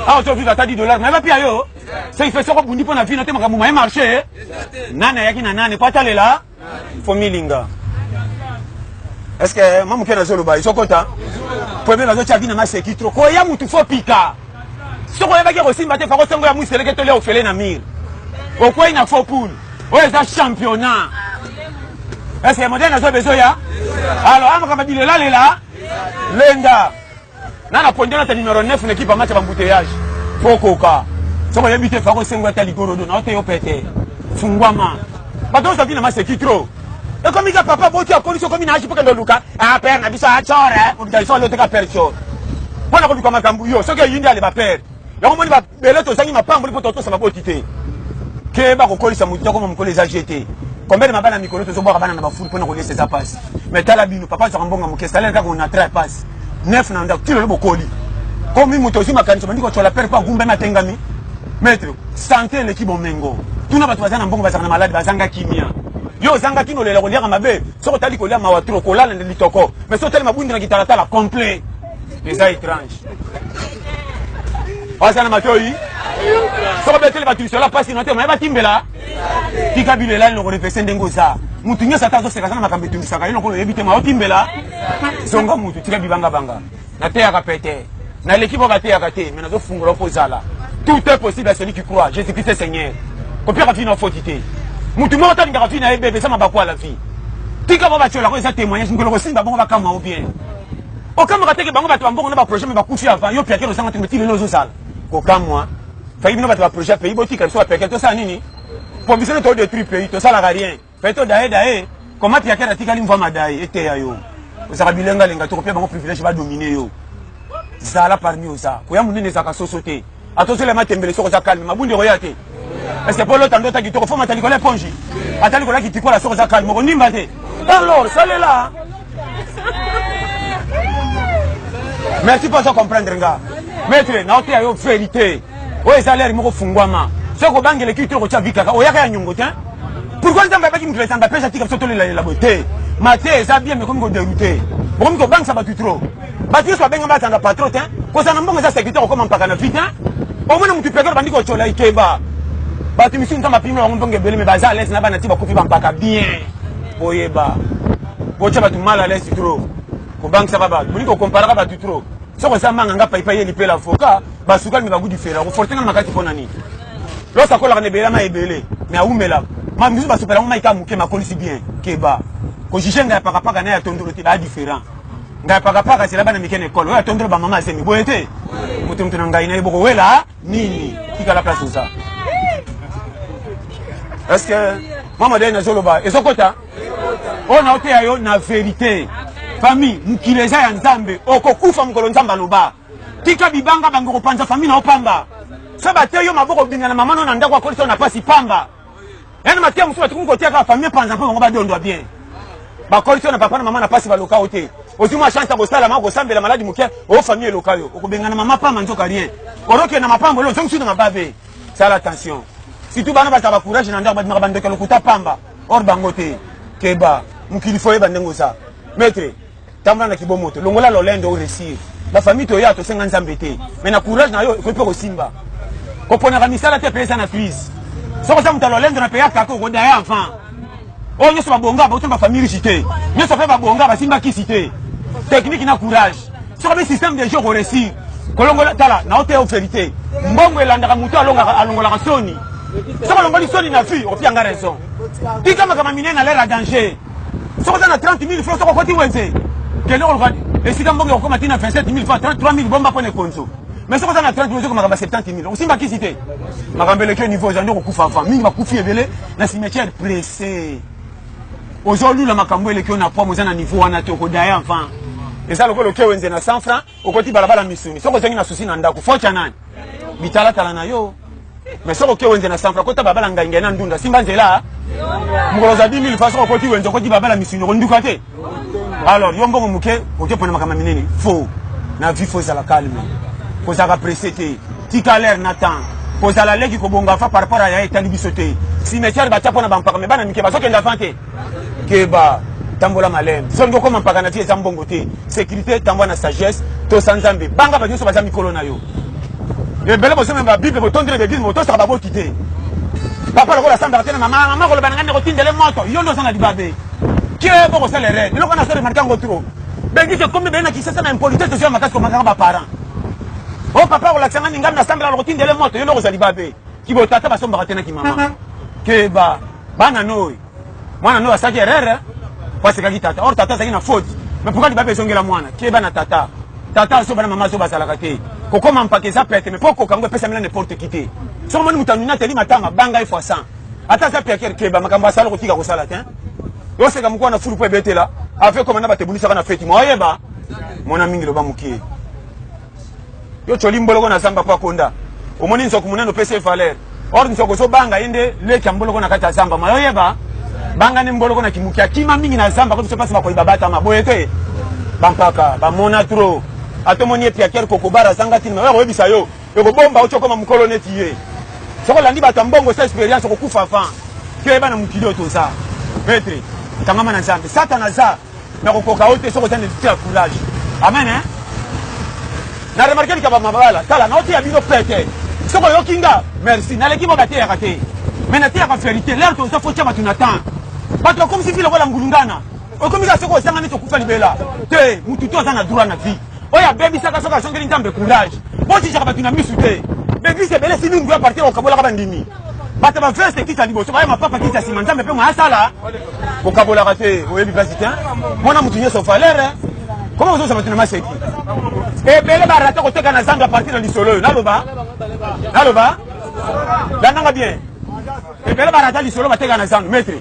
Ah, aujourd'hui, t'as $10. Mais va pire, yo. Ça, il fait ça pour bundi pour la vie, notamment quand vous marché. Nana, yaki nana, quoi t'allais là? Faut milinga. Est-ce que, maman, qui est dans le bas, ils sont contents? Premier, la autre, na masse qui trop. Quoi, y'a moutou, faut pika. Si on va dire aussi, maté, faut que ça mousse, c'est que tu l'as offert na mire. Pourquoi il n'a pas poule? Ouais, c'est championnat. Est-ce que modèle n'a besoin ya? Alors, on va dire là, Lenda. Nana ponde na numéro 9 l'équipe a match embouteillage. Pokoka. Si on a habité faut que sengo tali gorodo na ote opete. Fungwama. Bato ça vient na match qui trop. Et comme il a papa boti a condition comme il a agi pour que Luka. Ah père na biso a chore. On dit ça l'autre ka percho. Pona ko bikama kambuyo. Ce que yindi ale ba père. Ya ko moni ba beleto sangi mapambo lipo toto ça va botité. Keba ko kolisa mutu ko mo kolisa jeté. Combien de mabana mikolo to zo boka bana na ba foule pona ko laisser ça passe. Mais tala bino papa so mbonga mo kestale ka ko na très passe. 9 nanda tilo le bokoli. Comme mutu zo makanisa bandiko to la père pa gumba matengami. Maître, santé l'équipe Mengo. Tout n'a pas besoin d'un bon bazar malade bazanga kimia. Yo zanga kino le loliaka mabe. So tali ko lia mawatro ko la le litoko. Mais so tali mabundi na gitarata la complet. Les a étranges. Osana matoi. So ba tele batri sur la passe noté mais ba timbela. Tika bilela le refese ndengo za. Mutu nyasa tazo sekazana makambe tumisaka yo ko ebite ma otimbela. Zonga mutu tika bibanga banga. Na te akapete. Na l'équipe va te akate mais nazo fungura pozala. Tout est possible à celui qui croit. Jésus-Christ est Seigneur. Combien de filles fautité? Moutouma autant de filles n'a bébé ça m'a pas quoi la vie. Tika va battre la rose à témoigner. Je ne connais pas bon va comme ou bien. Aucun me raté que bango va te bon on va projet mais va coucher avant. Yo piaquer le sang entre petit les sale. Aucun moi. Failli nous va te projet pays boti comme ça piaquer tout ça nini. Pour viser le de tri pays tout ça la rien. Fait tout daé. Comment piaquer la tika limva madai était yo. Vous avez bilinga lenga to bango privilège va dominer yo. Zala parmi eux ça. Koya munene za ka sosoté. Attention les matembele soko za calme mabundi royate. Est-ce que pour l'autre ndota qui te faut matali ko la ponji. Atali ko la qui tiko la soko za calme ko nimba te. Alors, ça est là. Merci pour ça comprendre nga. Maître, na ote ayo vérité. O ezali moko fungwama. Soko bangele ki to ko tia vikaka. O yaka ya nyongo te. Pourquoi nzamba ba ki mutule tamba pesa tika soto la beauté. Maté eza bien mais comme ko dérouté. Bon ko bang ça ba trop. Bati so benga ba tanga patron te. Ko sana mbongo za sécurité ko comme mpaka na vite. Au moins mutu pekero bandiko chola ikeba. Bati misi ntamba pimo ngo mbonge bele me baza les na bana tiba kufi bampaka bien. Boyeba. Bocha batu mal à l'aise trop. Ko bank ça baba. Boniko compara ka batu trop. Soko sa manga nga paipa yeli pe la foka, basuka mi bagu di fera. Ko fortenga makati pona ni. Lo sa ko la ne bela ma ebele. Mais a umela. Ma misu basupela ma ika muke makolisi bien. Keba. Ko jishenga paka paka na ya tondolo ti ba différent. Nga paka c'est là bana mikene école. Oya tondolo ba mama semi boyete. Mutu mutu ngai na iboko wela nini. Kika la place ça. Est-ce que maman de na zoloba ezokota? On a été ayo na vérité. Famille mukileza ya nzambe okokufa mukolo nzamba loba. Tika bibanga bango panza famille na opamba. Saba te yo maboko binga na mama na ndako akolisa na pasi pamba. Yana matia musu batu ko tia famille panza po bango ba dondo bien. Ba kolisa na papa na mama na pasi ba loka ote. Ozuma chance ko sala mako sambela maladi mukia o famille lokayo. Okobenga na mama pamba nzoka rien. Oroke na mapambo lo zongu na mababe. Sala attention. Si tu bana ba ta courage na ndako ba ndeko lokuta pamba. Or bangote keba mukili foye bandengo sa. Maître Tamba na kibomoto longola lolendo o réussir la famille to ya to senga nzambete mais na courage na yo ko pe ko simba ko pona ka misala te pesa na Suisse soko sa mutalo lendo na peya kako ko daya enfant o nyoso ba bonga ba utemba famille cité nyoso fa ba bonga ba simba ki cité technique na courage soko be système de jeu ko réussir ko longola tala na ote o vérité mbongo elanda ka mutu alongola ka soni soko longoli soni na fille o fianga raison tika kama minena l'air à danger soko na 30 000 francs soko koti wenze. Et si on a 27 000 francs, 33 000 bombes pour les consos. Mais si on a 30 000 francs, 70 000. On s'y va qui citer. Je vais vous niveau, j'en ai beaucoup de famille, je vais vous faire un cimetière pressé. Aujourd'hui, le macambo est qu'on a pas besoin d'un niveau, on a tout d'ailleurs enfant. Et ça, le cas où on a 100 francs, au côté de la mission. Si on a un souci dans le coup, faut qu'il y en ait. Bitala talanayo. Mais si on a 100 francs, quand on a un gars, il y a si on là, on a 10 000 francs, au côté où on a la mission, on a du alors, yombo muke, oke pona makama minene, faux. Na vie faut la calme. Faut ça apprécier. Tika l'air n'attend. Faut ça la legi ko bonga fa par rapport à ya etali bisoté. Si métier ba tapona ba mpaka me bana mike ba soke ndafante. Keba tambola malem. Songo ko mpaka na tie zambongo te. Sécurité tambola na sagesse, to sanzambe. Banga ba nyoso ba za mikolo na yo. Et belle bosse même Bible botondre l'église moto ça va quitter. Papa le la samba tena maman ko le bananga rotinde le moto yondo sana dibabe. Qui est bon ça les règles. Le qu'on a fait remarquer en trop. Ben dit comme ben qui ça na impolitesse social makasi ko makanga parents. Oh papa ko la tsanga ninga na samba la rotinde le moto yondo za dibabe. Qui botata ba somba tena ki maman. Que ba bana noi. Mwana noi asaki erreur. Parce que tata or tata ça une faute. Mais pourquoi dibabe songela mwana? Qui bana tata. Tata so bana maman so ba salaka te. Kokoma mpake za pete mais poko kango pesa mela n'importe qui te. Somo ni mutanuna teli matanga banga ifo 100. Ata za peke keba makamba sala ko tika ko sala te. Yo se kamukwa na fulu po ebete la. Avec comme na batebunisa kana feti mo yeba. Mona mingi lo ba mukie. Yo choli mboloko na samba pa konda. Omoni nso kumuneno pesa valeur. Or nso ko so banga inde le kamboloko na kata samba mo yeba. Banga ni mboloko na kimukia kima mingi na samba ko so pasa ko ibabata maboyete. Bampaka ba mona tro. Atomoni epiaker kokobara sanga tina wewe webisa yo yoko bomba ocho koma mukolo neti ye soko landi batambongo sa experience ko kufa fa ke bana mukilo to sa maître tangama na zambe satana za na kokoka ote soko tande tia courage amen hein na remarquer ka ba mabala tala na oti ya bino pete soko yo kinga merci na leki mo baté ya raté mais na tia ka vérité l'air to sa faut tia batunata bato comme si filo kola ngulungana o comme ça soko sanga ni to kufa libela te mutu to za na droit na vie. Oya baby saka soka songeli ntambe courage. Boti chaka batuna misute. Baby se bele sinu ngwa partir okabola kaba ndimi. Bata ba veste kita liboso ba ma papa kita sima ntambe pe mo asala. Okabola kate oyebi basita. Mona mutunye so valeur. Comment vous ça batuna maseki? E bele barata ko teka na zanga partir na solo. Naloba. Naloba. Dananga bien. E bele barata li solo bateka na zanga maître.